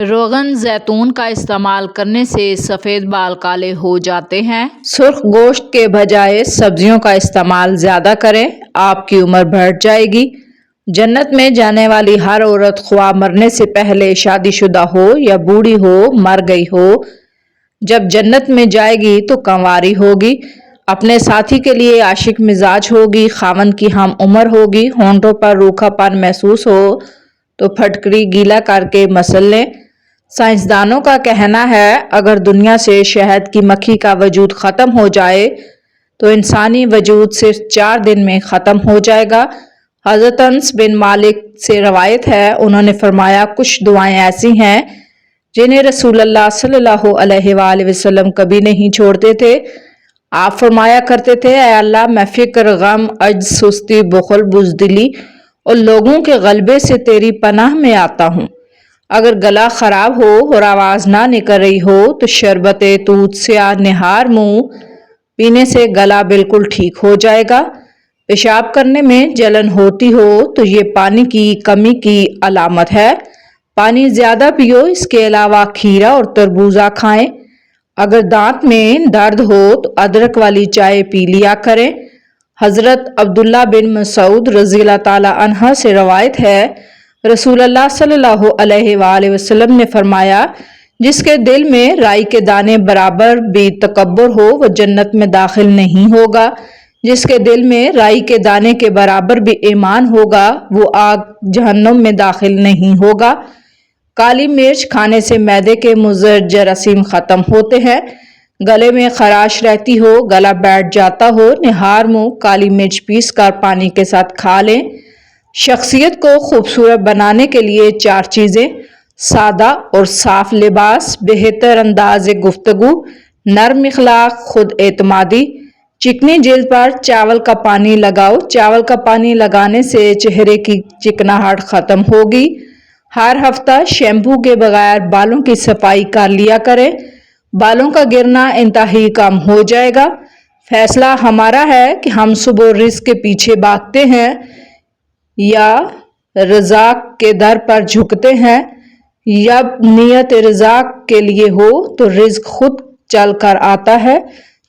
روغن زیتون کا استعمال کرنے سے سفید بال کالے ہو جاتے ہیں۔ سرخ گوشت کے بجائے سبزیوں کا استعمال زیادہ کریں، آپ کی عمر بڑھ جائے گی۔ جنت میں جانے والی ہر عورت خواہ مرنے سے پہلے شادی شدہ ہو یا بوڑھی ہو، مر گئی ہو، جب جنت میں جائے گی تو کنواری ہوگی، اپنے ساتھی کے لیے عاشق مزاج ہوگی، خاوند کی ہم عمر ہوگی، ہونٹوں پر روکھا پن محسوس ہو تو پھٹکری گیلا کر کے مسل لیں۔ سائنسدانوں کا کہنا ہے اگر دنیا سے شہد کی مکھی کا وجود ختم ہو جائے تو انسانی وجود صرف 4 دن میں ختم ہو جائے گا۔ حضرت انس بن مالک سے روایت ہے، انہوں نے فرمایا کچھ دعائیں ایسی ہیں جنہیں رسول اللہ صلی اللہ علیہ وآلہ وسلم کبھی نہیں چھوڑتے تھے۔ آپ فرمایا کرتے تھے، اے اللہ میں فکر، غم، عجز، سستی، بخل، بزدلی اور لوگوں کے غلبے سے تیری پناہ میں آتا ہوں۔ اگر گلا خراب ہو اور آواز نہ نکل رہی ہو تو شربت توت سیاہ نہار منہ پینے سے گلا بالکل ٹھیک ہو جائے گا۔ پیشاب کرنے میں جلن ہوتی ہو تو یہ پانی کی کمی کی علامت ہے، پانی زیادہ پیو۔ اس کے علاوہ کھیرا اور تربوزہ کھائیں۔ اگر دانت میں درد ہو تو ادرک والی چائے پی لیا کریں۔ حضرت عبداللہ بن مسعود رضی اللہ تعالیٰ عنہ سے روایت ہے، رسول اللہ صلی اللہ علیہ وآلہ وسلم نے فرمایا، جس کے دل میں رائی کے دانے برابر بھی تکبر ہو وہ جنت میں داخل نہیں ہوگا، جس کے دل میں رائی کے دانے کے برابر بھی ایمان ہوگا وہ آگ جہنم میں داخل نہیں ہوگا۔ کالی مرچ کھانے سے معدے کے مضر جراثیم ختم ہوتے ہیں۔ گلے میں خراش رہتی ہو، گلا بیٹھ جاتا ہو، نہار منہ کالی مرچ پیس کر پانی کے ساتھ کھا لیں۔ شخصیت کو خوبصورت بنانے کے لیے 4 چیزیں: سادہ اور صاف لباس، بہتر انداز گفتگو، نرم اخلاق، خود اعتمادی۔ چکنی جلد پر چاول کا پانی لگاؤ، چاول کا پانی لگانے سے چہرے کی چکناہٹ ختم ہوگی۔ ہر ہفتہ شیمپو کے بغیر بالوں کی صفائی کر لیا کریں، بالوں کا گرنا انتہائی کم ہو جائے گا۔ فیصلہ ہمارا ہے کہ ہم صبح رزق کے پیچھے بھاگتے ہیں یا رزاق کے در پر جھکتے ہیں۔ جب نیت رزاق کے لیے ہو تو رزق خود چل کر آتا ہے۔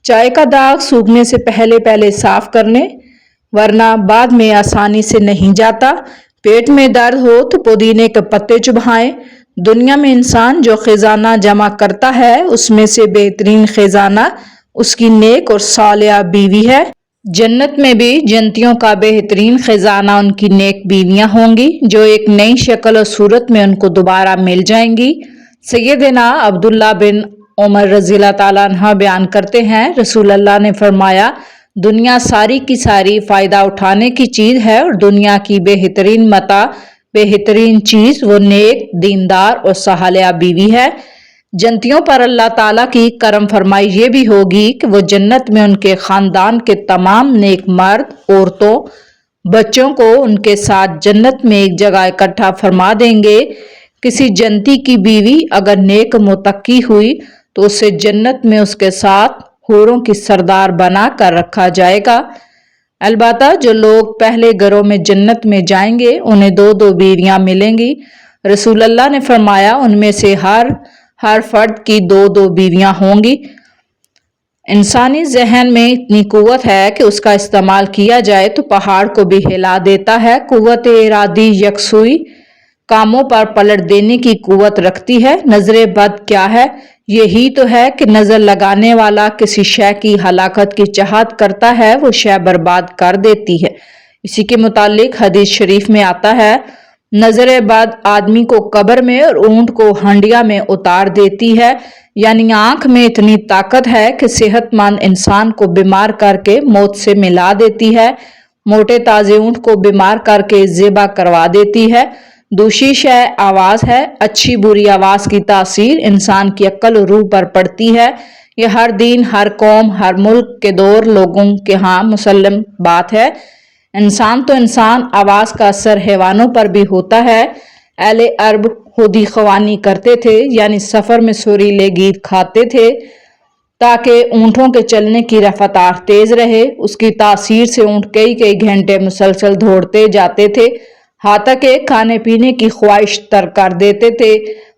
چائے کا داغ سوکھنے سے پہلے صاف کر لیں، ورنہ بعد میں آسانی سے نہیں جاتا۔ پیٹ میں درد ہو تو پودینے کے پتے چبائیں۔ دنیا میں انسان جو خزانہ جمع کرتا ہے اس میں سے بہترین خزانہ اس کی نیک اور صالحہ بیوی ہے۔ جنت میں بھی جنتیوں کا بہترین خزانہ ان کی نیک بیویاں ہوں گی جو ایک نئی شکل اور صورت میں ان کو دوبارہ مل جائیں گی۔ سیدنا عبداللہ بن عمر رضی اللہ تعالیٰ عنہ بیان کرتے ہیں، رسول اللہ نے فرمایا، دنیا ساری کی ساری فائدہ اٹھانے کی چیز ہے اور دنیا کی بہترین متاع، بہترین چیز وہ نیک، دیندار اور صالحہ بیوی ہے۔ جنتیوں پر اللہ تعالیٰ کی کرم فرمائی یہ بھی ہوگی کہ وہ جنت میں ان کے خاندان کے تمام نیک مرد، عورتوں، بچوں کو ان کے ساتھ جنت میں ایک جگہ اکٹھا فرما دیں گے۔ کسی جنتی کی بیوی اگر نیک متقی ہوئی تو اسے جنت میں اس کے ساتھ حوروں کی سردار بنا کر رکھا جائے گا۔ البتہ جو لوگ پہلے گھروں میں جنت میں جائیں گے انہیں 2 بیویاں ملیں گی۔ رسول اللہ نے فرمایا ان میں سے ہر فرد کی 2 بیویاں ہوں گی۔ انسانی ذہن میں اتنی قوت ہے کہ اس کا استعمال کیا جائے تو پہاڑ کو بھی ہلا دیتا ہے۔ قوت ارادی یکسوئی کاموں پر پلٹ دینے کی قوت رکھتی ہے۔ نظر بد کیا ہے؟ یہی تو ہے کہ نظر لگانے والا کسی شے کی ہلاکت کی چاہت کرتا ہے، وہ شے برباد کر دیتی ہے۔ اسی کے متعلق حدیث شریف میں آتا ہے، نظر بد آدمی کو قبر میں اور اونٹ کو ہنڈیا میں اتار دیتی ہے، یعنی آنکھ میں اتنی طاقت ہے کہ صحت مند انسان کو بیمار کر کے موت سے ملا دیتی ہے، موٹے تازے اونٹ کو بیمار کر کے ذبح کروا دیتی ہے۔ دوسری شے آواز ہے، اچھی بری آواز کی تاثیر انسان کی عقل و روح پر پڑتی ہے۔ یہ ہر دین، ہر قوم، ہر ملک کے دور لوگوں کے ہاں مسلم بات ہے۔ انسان تو انسان، آواز کا اثر حیوانوں پر بھی ہوتا ہے۔ اہل عرب ہودی خوانی کرتے تھے، یعنی سفر میں سریلے گیت کھاتے تھے تاکہ اونٹوں کے چلنے کی رفتار تیز رہے۔ اس کی تاثیر سے اونٹ کئی گھنٹے مسلسل دوڑتے جاتے تھے، حتیٰ کہ کھانے پینے کی خواہش ترک کر دیتے تھے۔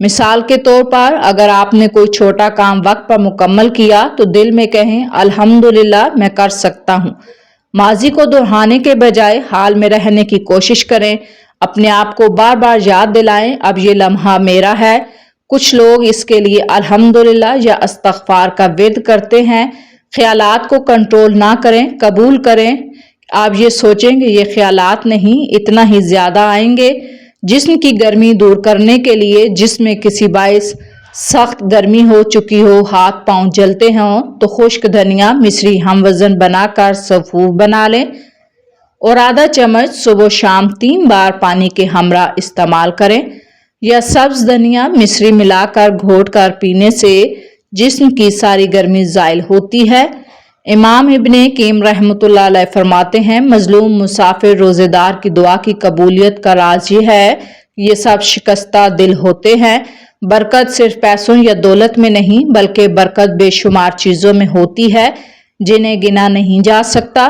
مثال کے طور پر اگر آپ نے کوئی چھوٹا کام وقت پر مکمل کیا تو دل میں کہیں الحمدللہ میں کر سکتا ہوں۔ ماضی کو دہرانے کے بجائے حال میں رہنے کی کوشش کریں، اپنے آپ کو بار بار یاد دلائیں اب یہ لمحہ میرا ہے۔ کچھ لوگ اس کے لیے الحمدللہ یا استغفار کا ورد کرتے ہیں۔ خیالات کو کنٹرول نہ کریں، قبول کریں۔ آپ یہ سوچیں گے یہ خیالات نہیں، اتنا ہی زیادہ آئیں گے۔ جسم کی گرمی دور کرنے کے لیے جسم میں کسی باعث سخت گرمی ہو چکی ہو، ہاتھ پاؤں جلتے ہوں تو خشک دھنیا مصری ہم وزن بنا کر سفوف بنا لیں اور آدھا چمچ صبح و شام 3 بار پانی کے ہمراہ استعمال کریں، یا سبز دھنیا مصری ملا کر گھوٹ کر پینے سے جسم کی ساری گرمی زائل ہوتی ہے۔ امام ابن قیم رحمۃ اللہ علیہ فرماتے ہیں مظلوم مسافر روزے دار کی دعا کی قبولیت کا راز یہ ہے کہ یہ سب شکستہ دل ہوتے ہیں۔ برکت صرف پیسوں یا دولت میں نہیں بلکہ برکت بے شمار چیزوں میں ہوتی ہے جنہیں گنا نہیں جا سکتا۔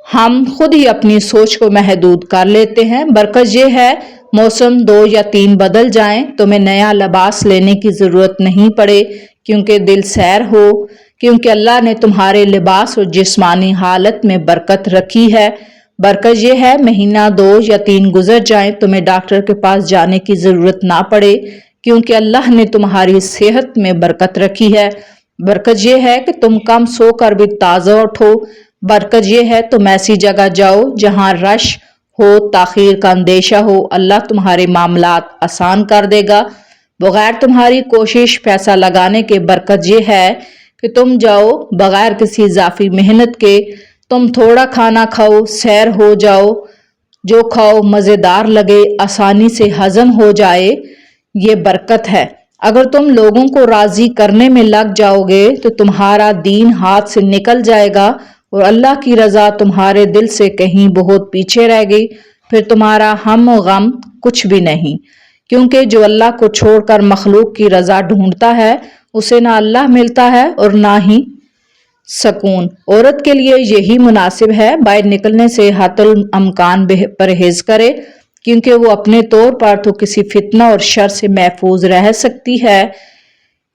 ہم خود ہی اپنی سوچ کو محدود کر لیتے ہیں۔ برکت یہ ہے موسم 2 یا 3 بدل جائیں تمہیں نیا لباس لینے کی ضرورت نہیں پڑے کیونکہ دل سیر ہو، کیونکہ اللہ نے تمہارے لباس اور جسمانی حالت میں برکت رکھی ہے۔ برکت یہ ہے مہینہ 2 یا 3 گزر جائیں تمہیں ڈاکٹر کے پاس جانے کی ضرورت نہ پڑے کیونکہ اللہ نے تمہاری صحت میں برکت رکھی ہے۔ برکت یہ ہے کہ تم کم سو کر بھی تازہ اٹھو۔ برکت یہ ہے تم ایسی جگہ جاؤ جہاں رش ہو، تاخیر کا اندیشہ ہو، اللہ تمہارے معاملات آسان کر دے گا بغیر تمہاری کوشش پیسہ لگانے کے۔ برکت یہ ہے کہ تم جاؤ بغیر کسی اضافی محنت کے، تم تھوڑا کھانا کھاؤ، سیر ہو جاؤ، جو کھاؤ مزیدار لگے، آسانی سے ہضم ہو جائے، یہ برکت ہے۔ اگر تم لوگوں کو راضی کرنے میں لگ جاؤ گے تو تمہارا دین ہاتھ سے نکل جائے گا اور اللہ کی رضا تمہارے دل سے کہیں بہت پیچھے رہ گئی، پھر تمہارا ہم و غم کچھ بھی نہیں، کیونکہ جو اللہ کو چھوڑ کر مخلوق کی رضا ڈھونڈتا ہے اسے نہ اللہ ملتا ہے اور نہ ہی سکون۔ عورت کے لیے یہی مناسب ہے باہر نکلنے سے حتی الامکان پرہیز کرے کیونکہ وہ اپنے طور پر تو کسی فتنہ اور شر سے محفوظ رہ سکتی ہے،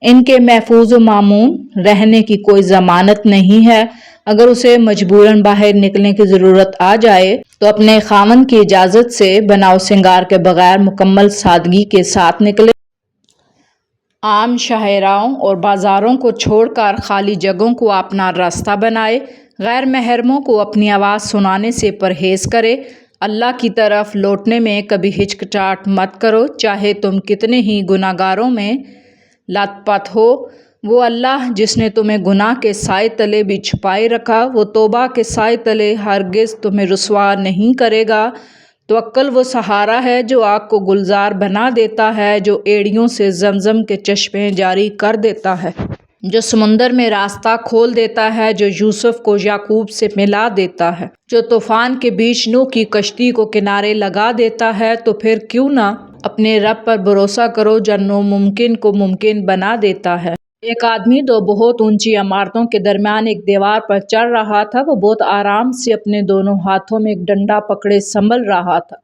ان کے محفوظ و مامون رہنے کی کوئی ضمانت نہیں ہے۔ اگر اسے مجبوراً باہر نکلنے کی ضرورت آ جائے تو اپنے خاوند کی اجازت سے بناؤ سنگار کے بغیر مکمل سادگی کے ساتھ نکلے۔ عام شاہراہوں اور بازاروں کو چھوڑ کر خالی جگہوں کو اپنا راستہ بنائے، غیر محرموں کو اپنی آواز سنانے سے پرہیز کرے، اللہ کی طرف لوٹنے میں کبھی ہچکچاہٹ مت کرو، چاہے تم کتنے ہی گناہ گاروں میں لت پت ہو۔ وہ اللہ جس نے تمہیں گناہ کے سائے تلے بھی چھپائے رکھا، وہ توبہ کے سائے تلے ہرگز تمہیں رسوا نہیں کرے گا۔ توکل وہ سہارا ہے جو آگ کو گلزار بنا دیتا ہے، جو ایڑیوں سے زمزم کے چشمے جاری کر دیتا ہے، جو سمندر میں راستہ کھول دیتا ہے، جو یوسف کو یعقوب سے ملا دیتا ہے، جو طوفان کے بیچ نوح کی کشتی کو کنارے لگا دیتا ہے۔ تو پھر کیوں نہ اپنے رب پر بھروسہ کرو جو ناممکن کو ممکن بنا دیتا ہے۔ ایک آدمی 2 بہت اونچی عمارتوں کے درمیان ایک دیوار پر چڑھ رہا تھا۔ وہ بہت آرام سے اپنے دونوں ہاتھوں میں ایک ڈنڈا پکڑے سنبھل رہا تھا۔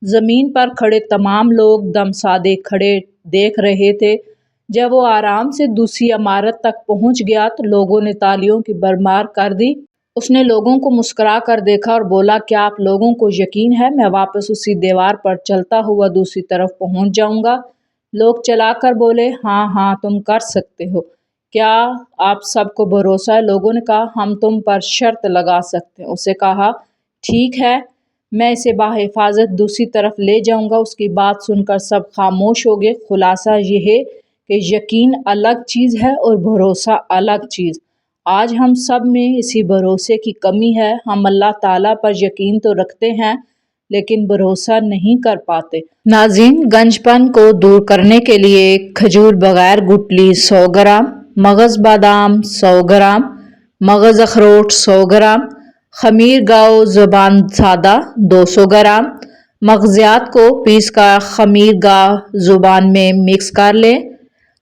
زمین پر کھڑے تمام لوگ دم سادے کھڑے دیکھ رہے تھے۔ جب وہ آرام سے دوسری عمارت تک پہنچ گیا تو لوگوں نے تالیوں کی بھرمار کر دی۔ اس نے لوگوں کو مسکرا کر دیکھا اور بولا، کیا آپ لوگوں کو یقین ہے میں واپس اسی دیوار پر چلتا ہوا دوسری طرف پہنچ جاؤں گا؟ لوگ چلا کر بولے، ہاں ہاں تم کر سکتے ہو۔ کیا آپ سب کو بھروسہ ہے؟ لوگوں نے کہا، ہم تم پر شرط لگا سکتے ہیں۔ اسے کہا، ٹھیک ہے میں اسے بحفاظت دوسری طرف لے جاؤں گا۔ اس کی بات سن کر سب خاموش ہو گئے۔ خلاصہ یہ ہے کہ یقین الگ چیز ہے اور بھروسہ الگ چیز۔ آج ہم سب میں اسی بھروسے کی کمی ہے۔ ہم اللہ تعالیٰ پر یقین تو رکھتے ہیں لیکن بھروسہ نہیں کر پاتے۔ ناظرین، گنج پن کو دور کرنے کے لیے کھجور بغیر گٹلی 100 گرام، مغز بادام 100 گرام، مغز اخروٹ 100 گرام، خمیر گاؤ زبان سادہ 200 گرام، مغزیات کو پیس کر خمیر گاؤ زبان میں مکس کر لیں۔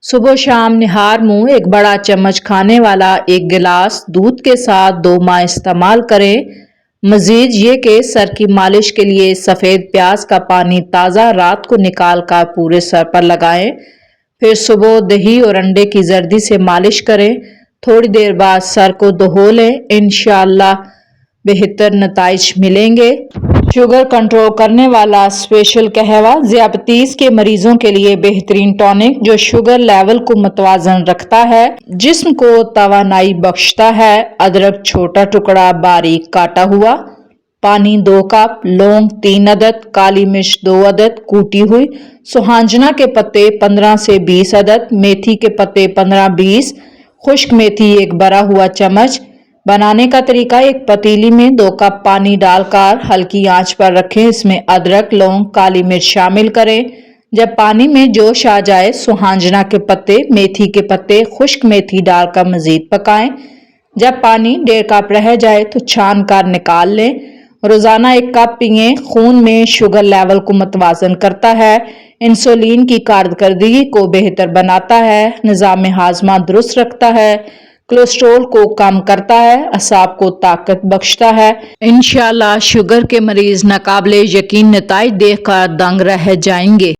صبح شام نہار منہ 1 بڑا چمچ کھانے والا 1 گلاس دودھ کے ساتھ 2 ماہ استعمال کریں۔ مزید یہ کہ سر کی مالش کے لیے سفید پیاز کا پانی تازہ رات کو نکال کر پورے سر پر لگائیں۔ پھر صبح دہی اور انڈے کی زردی سے مالش کریں، تھوڑی دیر بعد سر کو دھو لیں، انشاءاللہ بہتر نتائج ملیں گے۔ شوگر کنٹرول کرنے والا اسپیشل قہوہ ذیابیطس کے مریضوں کے لیے بہترین ٹونک جو شوگر لیول کو متوازن رکھتا ہے، جسم کو توانائی بخشتا ہے۔ ادرک چھوٹا ٹکڑا باریک کاٹا ہوا، پانی 2 کپ، لونگ 3 عدد، کالی مرچ 2 عدد کوٹی ہوئی، سوہانجنا کے پتے 15 سے 20 عدد، میتھی کے پتے 15-20، خشک میتھی 1 بھرا ہوا چمچ۔ بنانے کا طریقہ: ایک پتیلی میں 2 کپ پانی ڈال کر ہلکی آنچ پر رکھیں، اس میں ادرک، لونگ، کالی مرچ شامل کریں۔ جب پانی میں جوش آ جائے، سوہانجنا کے پتے، میتھی کے پتے، خشک میتھی ڈال کر مزید پکائیں۔ جب پانی 1.5 کپ رہ جائے تو چھان کر نکال لیں۔ روزانہ 1 کپ پئیں، خون میں شوگر لیول کو متوازن کرتا ہے، انسولین کی کارکردگی کو بہتر بناتا ہے، نظام ہاضمہ درست رکھتا ہے، کولیسٹرول کو کم کرتا ہے، اعصاب کو طاقت بخشتا ہے۔ انشاءاللہ شوگر کے مریض ناقابل یقین نتائج دیکھ کر دنگ رہ جائیں گے۔